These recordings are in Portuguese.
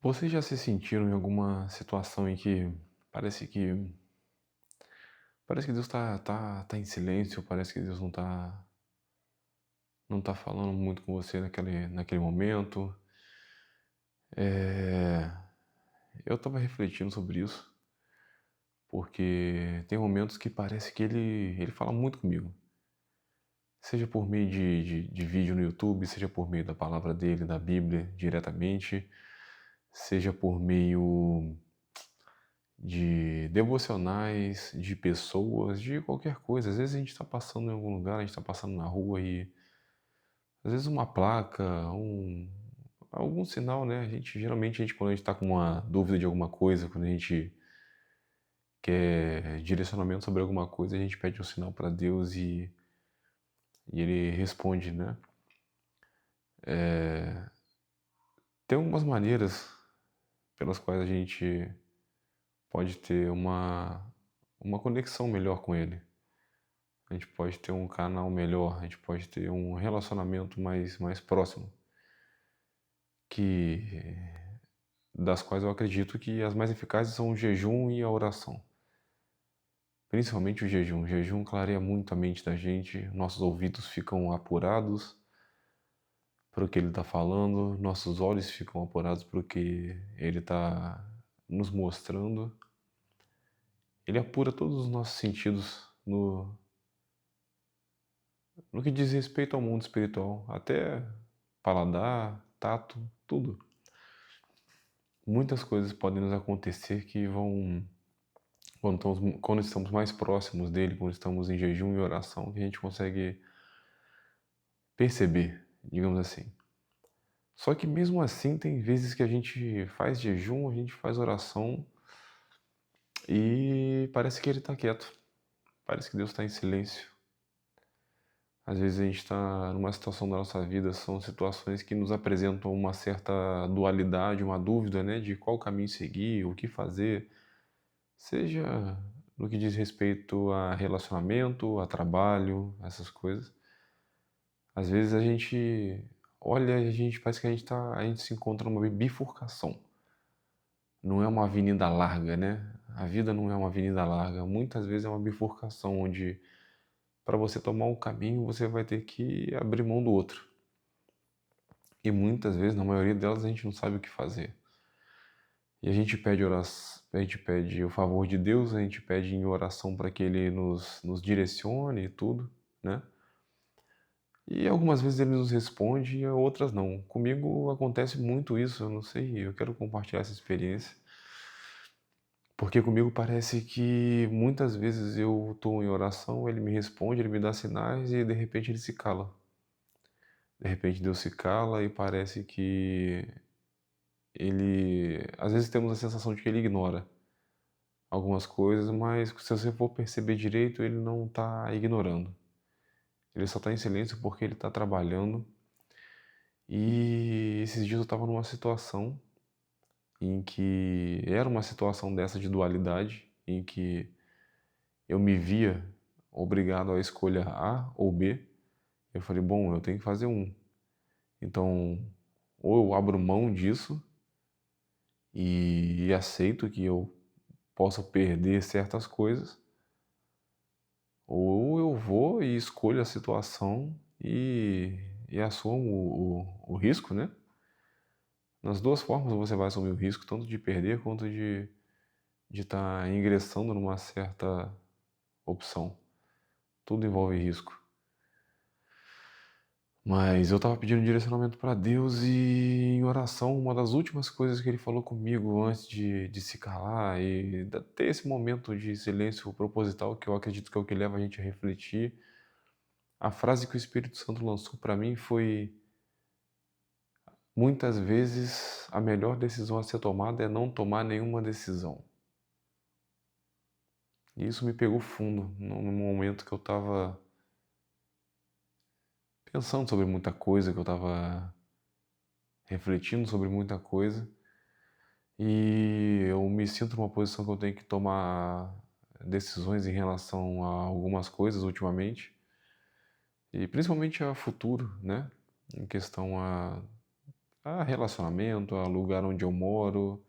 Vocês já se sentiram em alguma situação em que parece que parece que Deus tá em silêncio, parece que Deus não tá falando muito com você naquele momento? Eh, eu estava refletindo sobre isso, porque tem momentos que parece que ele fala muito comigo, seja por meio de vídeo no YouTube, seja por meio da palavra dele, da Bíblia diretamente, seja por meio de devocionais, de pessoas, de qualquer coisa. Às vezes a gente está passando em algum lugar, a gente está passando na rua e às vezes uma placa, algum sinal, né? Geralmente quando a gente está com uma dúvida de alguma coisa, quando a gente quer direcionamento sobre alguma coisa, a gente pede um sinal para Deus e Ele responde, né? Tem algumas maneiras pelas quais a gente pode ter uma conexão melhor com Ele. A gente pode ter um canal melhor, a gente pode ter um relacionamento mais próximo, que das quais eu acredito que as mais eficazes são o jejum e a oração. Principalmente o jejum. O jejum clareia muito a mente da gente, nossos ouvidos ficam apurados para o que ele está falando, nossos olhos ficam apurados para o que ele está nos mostrando. Ele apura todos os nossos sentidos no que diz respeito ao mundo espiritual, até paladar, tato, tudo. Muitas coisas podem nos acontecer que vão, quando estamos mais próximos dele, quando estamos em jejum e oração, que a gente consegue perceber, digamos assim. Só que mesmo assim, tem vezes que a gente faz jejum, a gente faz oração e parece que ele está quieto. Parece que Deus está em silêncio. Às vezes a gente está numa situação da nossa vida, são situações que nos apresentam uma certa dualidade, uma dúvida, né, de qual caminho seguir, o que fazer, seja no que diz respeito a relacionamento, a trabalho, essas coisas. Às vezes a gente olha e a gente parece que a gente se encontra numa bifurcação. Não é uma avenida larga, né? A vida não é uma avenida larga. Muitas vezes é uma bifurcação onde para você tomar um caminho você vai ter que abrir mão do outro. E muitas vezes, na maioria delas, a gente não sabe o que fazer. E a gente pede oração, a gente pede o favor de Deus, a gente pede em oração para que Ele nos direcione e tudo, né? E algumas vezes Ele nos responde e outras não. Comigo acontece muito isso, eu não sei, eu quero compartilhar essa experiência. Porque comigo parece que muitas vezes eu estou em oração, Ele me responde, Ele me dá sinais e de repente Ele se cala. De repente Deus se cala e parece que ele, às vezes temos a sensação de que ele ignora algumas coisas, mas se você for perceber direito, ele não está ignorando. Ele só está em silêncio porque ele está trabalhando. E esses dias eu estava numa situação em que era uma situação dessa de dualidade, em que eu me via obrigado a escolha A ou B. Eu falei, bom, eu tenho que fazer um. Então, ou eu abro mão disso e aceito que eu possa perder certas coisas, ou eu vou e escolho a situação e assumo o risco, né? Nas duas formas você vai assumir o risco, tanto de perder quanto de estar ingressando numa certa opção. Tudo envolve risco. Mas eu estava pedindo direcionamento para Deus e em oração, uma das últimas coisas que Ele falou comigo antes de se calar e ter esse momento de silêncio proposital, que eu acredito que é o que leva a gente a refletir, a frase que o Espírito Santo lançou para mim foi: muitas vezes a melhor decisão a ser tomada é não tomar nenhuma decisão. E isso me pegou fundo num momento que eu estava pensando sobre muita coisa, que eu estava refletindo sobre muita coisa. E eu me sinto numa posição que eu tenho que tomar decisões em relação a algumas coisas ultimamente, e principalmente a futuro, né? Em questão a a relacionamento, a lugar onde eu moro.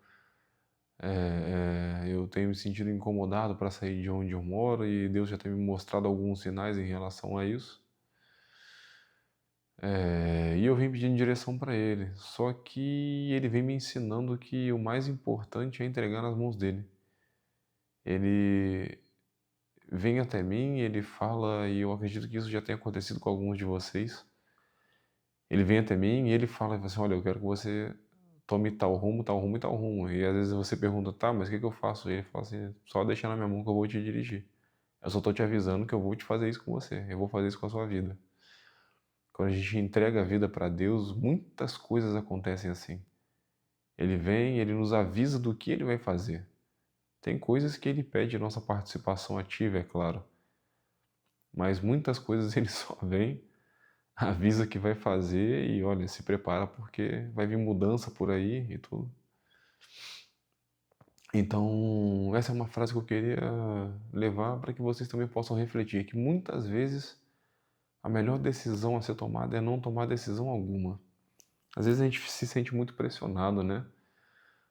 Eu tenho me sentido incomodado para sair de onde eu moro e Deus já tem me mostrado alguns sinais em relação a isso. E eu vim pedindo direção para Ele, só que Ele vem me ensinando que o mais importante é entregar nas mãos dele. Ele vem até mim, ele fala, e eu acredito que isso já tenha acontecido com alguns de vocês. Ele vem até mim e ele fala assim: olha, eu quero que você tome tal rumo, tal rumo e tal rumo. E às vezes você pergunta: tá, mas o que que eu faço? E ele fala assim: só deixa na minha mão que eu vou te dirigir. Eu só estou te avisando que eu vou te fazer isso com você, eu vou fazer isso com a sua vida. Quando a gente entrega a vida para Deus, muitas coisas acontecem assim. Ele vem, ele nos avisa do que ele vai fazer. Tem coisas que ele pede nossa participação ativa, é claro, mas muitas coisas ele só vem, avisa que vai fazer e olha, se prepara porque vai vir mudança por aí e tudo. Então, essa é uma frase que eu queria levar para que vocês também possam refletir, que muitas vezes a melhor decisão a ser tomada é não tomar decisão alguma. Às vezes a gente se sente muito pressionado, né,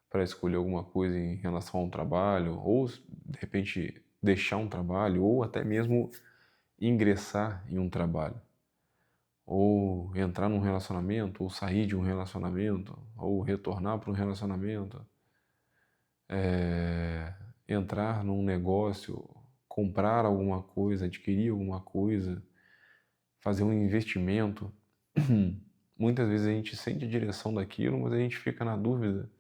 para escolher alguma coisa em relação a um trabalho, ou de repente deixar um trabalho, ou até mesmo ingressar em um trabalho, ou entrar num relacionamento, ou sair de um relacionamento, ou retornar para um relacionamento, entrar num negócio, comprar alguma coisa, adquirir alguma coisa, fazer um investimento. Muitas vezes a gente sente a direção daquilo, mas a gente fica na dúvida.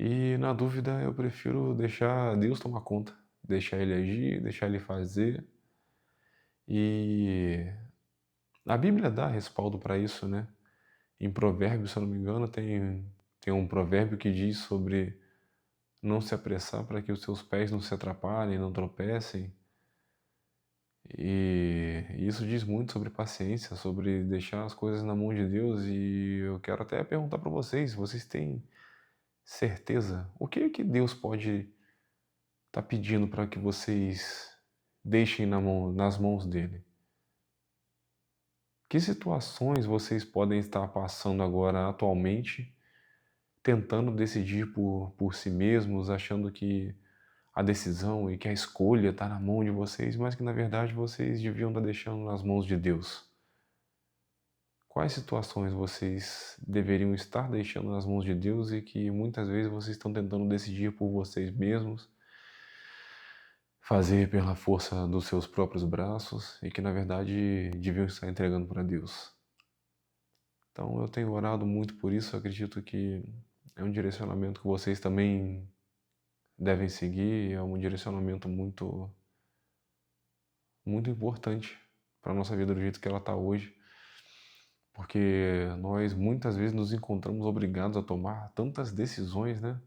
E na dúvida eu prefiro deixar Deus tomar conta, deixar Ele agir, deixar Ele fazer. E a Bíblia dá respaldo para isso, né? Em Provérbios, se eu não me engano, tem um provérbio que diz sobre não se apressar para que os seus pés não se atrapalhem, não tropecem. E isso diz muito sobre paciência, sobre deixar as coisas na mão de Deus. E eu quero até perguntar para vocês, vocês têm certeza? O que é que Deus pode estar pedindo para que vocês deixem nas mãos dele? Que situações vocês podem estar passando agora atualmente, tentando decidir por si mesmos, achando que a decisão e que a escolha está na mão de vocês, mas que na verdade vocês deviam estar deixando nas mãos de Deus? Quais situações vocês deveriam estar deixando nas mãos de Deus e que muitas vezes vocês estão tentando decidir por vocês mesmos, fazer pela força dos seus próprios braços e que na verdade deviam estar entregando para Deus? Então eu tenho orado muito por isso, eu acredito que é um direcionamento que vocês também devem seguir, é um direcionamento muito importante para a nossa vida do jeito que ela está hoje, porque nós muitas vezes nos encontramos obrigados a tomar tantas decisões, né?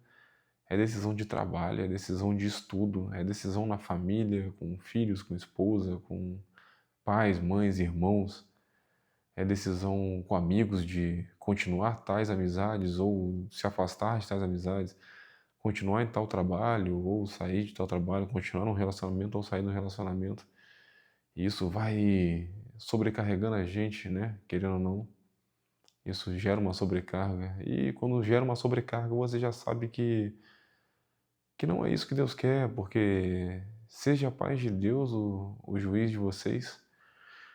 É decisão de trabalho, é decisão de estudo, é decisão na família, com filhos, com esposa, com pais, mães, irmãos, é decisão com amigos de continuar tais amizades ou se afastar de tais amizades, continuar em tal trabalho ou sair de tal trabalho, continuar num relacionamento ou sair do relacionamento. E isso vai sobrecarregando a gente, né? Querendo ou não. Isso gera uma sobrecarga. E quando gera uma sobrecarga, você já sabe que não é isso que Deus quer, porque seja a paz de Deus o juiz de vocês.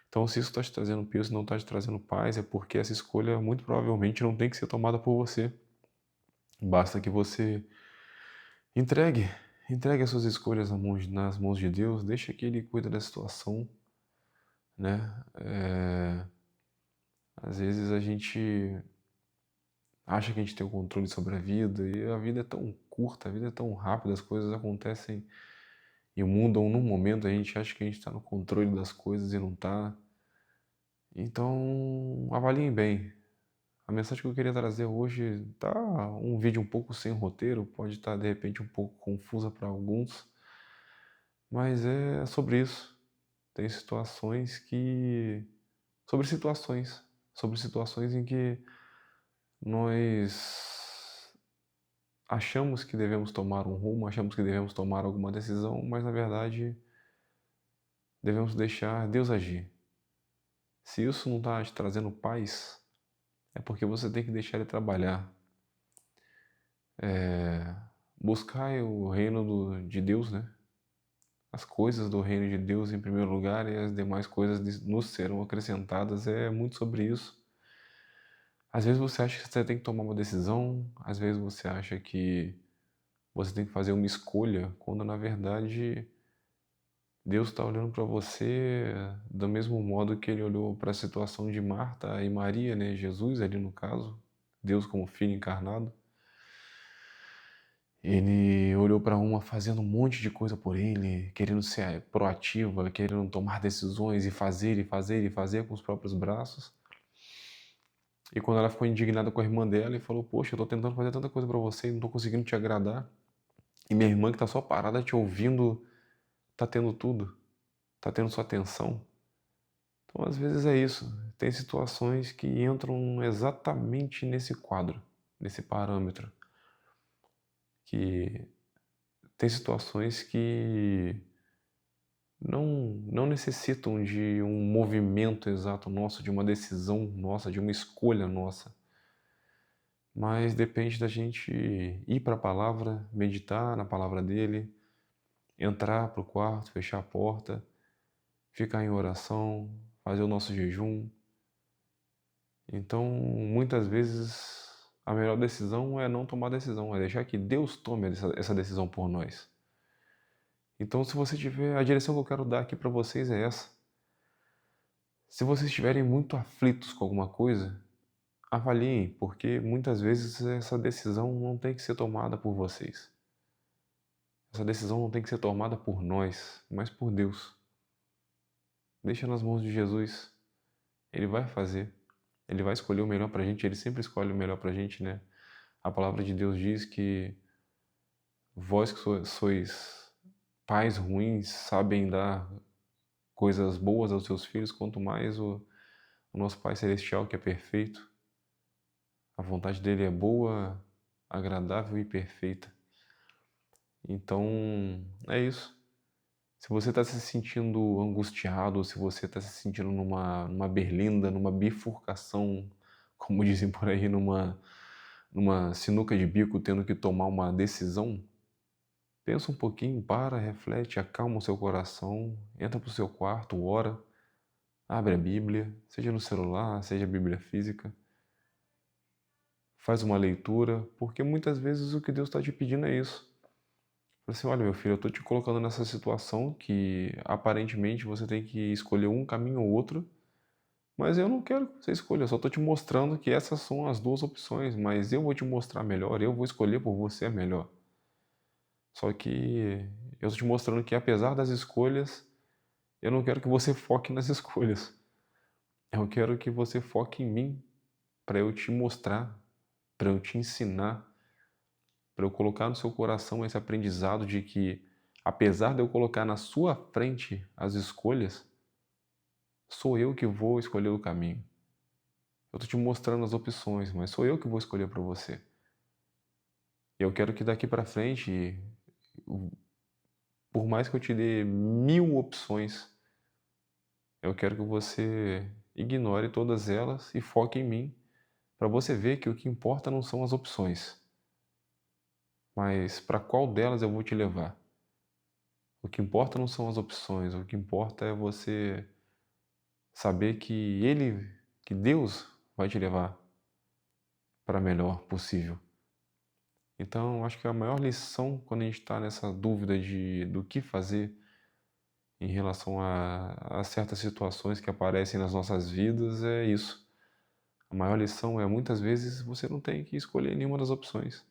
Então, se isso está te trazendo peso e não está te trazendo paz, é porque essa escolha muito provavelmente não tem que ser tomada por você. Basta que você entregue, entregue as suas escolhas nas mãos de Deus, deixa que Ele cuida da situação, né? Às vezes a gente acha que a gente tem o controle sobre a vida e a vida é tão curta, a vida é tão rápida, as coisas acontecem e mudam num momento, a gente acha que a gente está no controle das coisas e não está. Então, avaliem bem. A mensagem que eu queria trazer hoje tá um vídeo um pouco sem roteiro, pode estar de repente um pouco confusa para alguns, mas é sobre isso. Tem situações que sobre situações em que nós achamos que devemos tomar um rumo, achamos que devemos tomar alguma decisão, mas na verdade devemos deixar Deus agir. Se isso não está te trazendo paz, é porque você tem que deixar ele trabalhar. É, buscai o reino de Deus, né? As coisas do reino de Deus em primeiro lugar e as demais coisas nos serão acrescentadas. É muito sobre isso. Às vezes você acha que você tem que tomar uma decisão, às vezes você acha que você tem que fazer uma escolha, quando na verdade Deus está olhando para você do mesmo modo que ele olhou para a situação de Marta e Maria, né? Jesus ali no caso, Deus como Filho encarnado. Ele olhou para uma fazendo um monte de coisa por ele, querendo ser proativa, querendo tomar decisões e fazer e fazer e fazer com os próprios braços. E quando ela ficou indignada com a irmã dela e falou: "Poxa, eu tô tentando fazer tanta coisa para você e não tô conseguindo te agradar. E minha irmã que tá só parada te ouvindo, tá tendo tudo, tá tendo sua atenção". Então, às vezes é isso. Tem situações que entram exatamente nesse quadro, nesse parâmetro, que tem situações que não necessitam de um movimento exato nosso, de uma decisão nossa, de uma escolha nossa. Mas depende da gente ir para a palavra, meditar na palavra dele, entrar para o quarto, fechar a porta, ficar em oração, fazer o nosso jejum. Então, muitas vezes, a melhor decisão é não tomar decisão, é deixar que Deus tome essa decisão por nós. Então, se você tiver, a direção que eu quero dar aqui para vocês é essa. Se vocês estiverem muito aflitos com alguma coisa, avaliem, porque muitas vezes essa decisão não tem que ser tomada por vocês. Essa decisão não tem que ser tomada por nós, mas por Deus. Deixa nas mãos de Jesus. Ele vai fazer. Ele vai escolher o melhor pra gente. Ele sempre escolhe o melhor pra gente, né? A palavra de Deus diz que vós que sois pais ruins sabem dar coisas boas aos seus filhos, quanto mais o nosso Pai Celestial, que é perfeito. A vontade dele é boa, agradável e perfeita. Então, é isso. Se você está se sentindo angustiado, se você está se sentindo numa berlinda, numa bifurcação, como dizem por aí, numa sinuca de bico, tendo que tomar uma decisão, pensa um pouquinho, para, reflete, acalma o seu coração, entra para o seu quarto, ora, abre a Bíblia, seja no celular, seja a Bíblia física, faz uma leitura, porque muitas vezes o que Deus está te pedindo é isso. Fala assim: olha, meu filho, eu estou te colocando nessa situação que aparentemente você tem que escolher um caminho ou outro, mas eu não quero que você escolha, eu só estou te mostrando que essas são as duas opções, mas eu vou te mostrar melhor, eu vou escolher por você a melhor. Só que eu estou te mostrando que apesar das escolhas, eu não quero que você foque nas escolhas. Eu quero que você foque em mim, para eu te mostrar, para eu te ensinar, para eu colocar no seu coração esse aprendizado de que, apesar de eu colocar na sua frente as escolhas, sou eu que vou escolher o caminho. Eu estou te mostrando as opções, mas sou eu que vou escolher para você. E eu quero que daqui para frente, por mais que eu te dê 1000 opções, eu quero que você ignore todas elas e foque em mim, para você ver que o que importa não são as opções, mas para qual delas eu vou te levar. O que importa não são as opções, o que importa é você saber que Deus vai te levar para melhor possível. Então, acho que a maior lição quando a gente está nessa dúvida do que fazer em relação a certas situações que aparecem nas nossas vidas é isso. A maior lição é, muitas vezes, você não tem que escolher nenhuma das opções.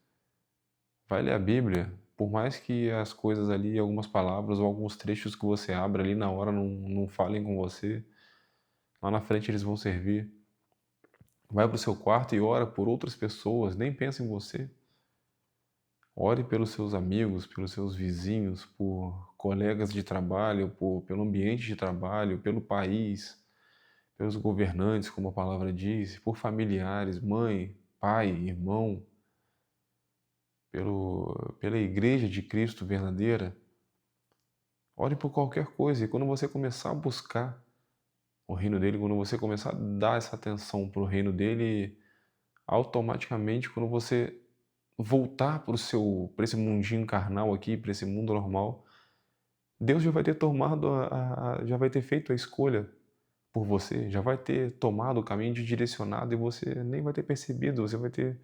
Vai ler a Bíblia, por mais que as coisas ali, algumas palavras ou alguns trechos que você abra ali na hora não falem com você, lá na frente eles vão servir. Vai para o seu quarto e ora por outras pessoas, nem pensa em você. Ore pelos seus amigos, pelos seus vizinhos, por colegas de trabalho, pelo ambiente de trabalho, pelo país, pelos governantes, como a palavra diz, por familiares, mãe, pai, irmão, pela igreja de Cristo verdadeira. Ore por qualquer coisa e quando você começar a buscar o reino dele, quando você começar a dar essa atenção para o reino dele, automaticamente, quando você voltar para esse mundinho carnal aqui, para esse mundo normal, Deus já vai ter tomado já vai ter feito a escolha por você, já vai ter tomado o caminho de direcionado e você nem vai ter percebido, você vai ter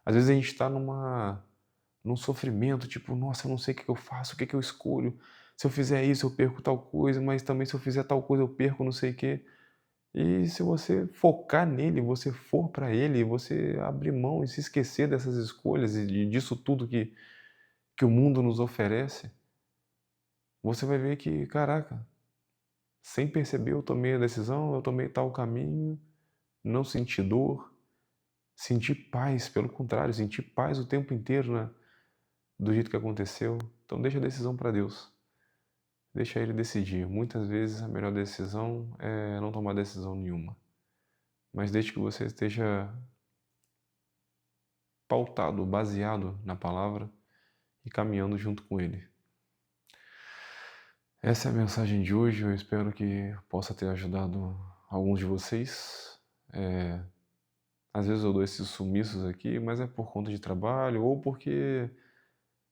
às vezes a gente está num sofrimento, tipo: "Nossa, eu não sei o que que eu faço, o que que eu escolho. Se eu fizer isso, eu perco tal coisa, mas também se eu fizer tal coisa, eu perco não sei o quê". E se você focar nele, você for para ele, você abrir mão e se esquecer dessas escolhas e disso tudo que o mundo nos oferece, você vai ver que, caraca, sem perceber eu tomei a decisão, eu tomei tal caminho, não senti dor, senti paz, pelo contrário, senti paz o tempo inteiro, né, do jeito que aconteceu. Então deixa a decisão para Deus, deixa Ele decidir. Muitas vezes a melhor decisão é não tomar decisão nenhuma, mas desde que você esteja pautado, baseado na palavra e caminhando junto com Ele. Essa é a mensagem de hoje, eu espero que possa ter ajudado alguns de vocês. Às vezes eu dou esses sumiços aqui, mas é por conta de trabalho ou porque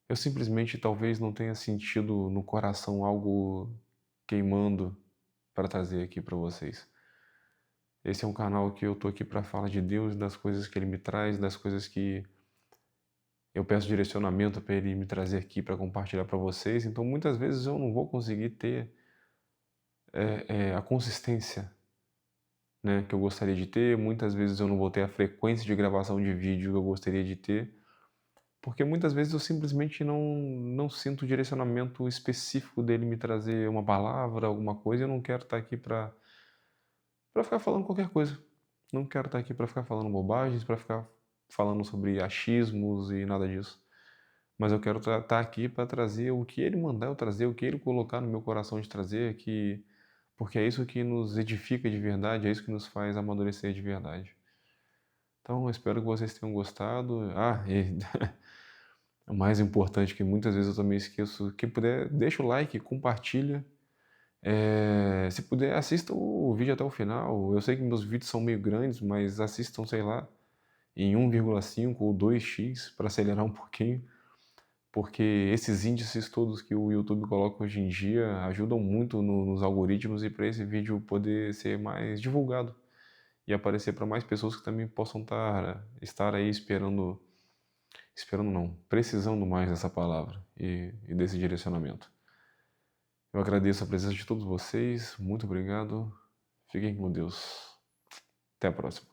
eu simplesmente talvez não tenha sentido no coração algo queimando para trazer aqui para vocês. Esse é um canal que eu tô aqui para falar de Deus, das coisas que Ele me traz, das coisas que eu peço direcionamento para Ele me trazer aqui para compartilhar para vocês. Então muitas vezes eu não vou conseguir ter a consistência, né, que eu gostaria de ter. Muitas vezes eu não vou ter a frequência de gravação de vídeo que eu gostaria de ter, porque muitas vezes eu simplesmente não sinto o direcionamento específico dele me trazer uma palavra, alguma coisa. Eu não quero estar aqui para ficar falando qualquer coisa. Não quero estar aqui para ficar falando bobagens, para ficar falando sobre achismos e nada disso. Mas eu quero estar aqui para trazer o que ele mandar eu trazer, o que ele colocar no meu coração de trazer, porque é isso que nos edifica de verdade, é isso que nos faz amadurecer de verdade. Então, eu espero que vocês tenham gostado. E o mais importante, que muitas vezes eu também esqueço, quem puder, deixa o like, compartilha. Se puder, assista o vídeo até o final. Eu sei que meus vídeos são meio grandes, mas assistam, sei lá, em 1,5 ou 2x para acelerar um pouquinho, porque esses índices todos que o YouTube coloca hoje em dia ajudam muito nos algoritmos e para esse vídeo poder ser mais divulgado e aparecer para mais pessoas que também possam estar aí esperando não, precisando mais dessa palavra e desse direcionamento. Eu agradeço a presença de todos vocês, muito obrigado, fiquem com Deus, até a próxima.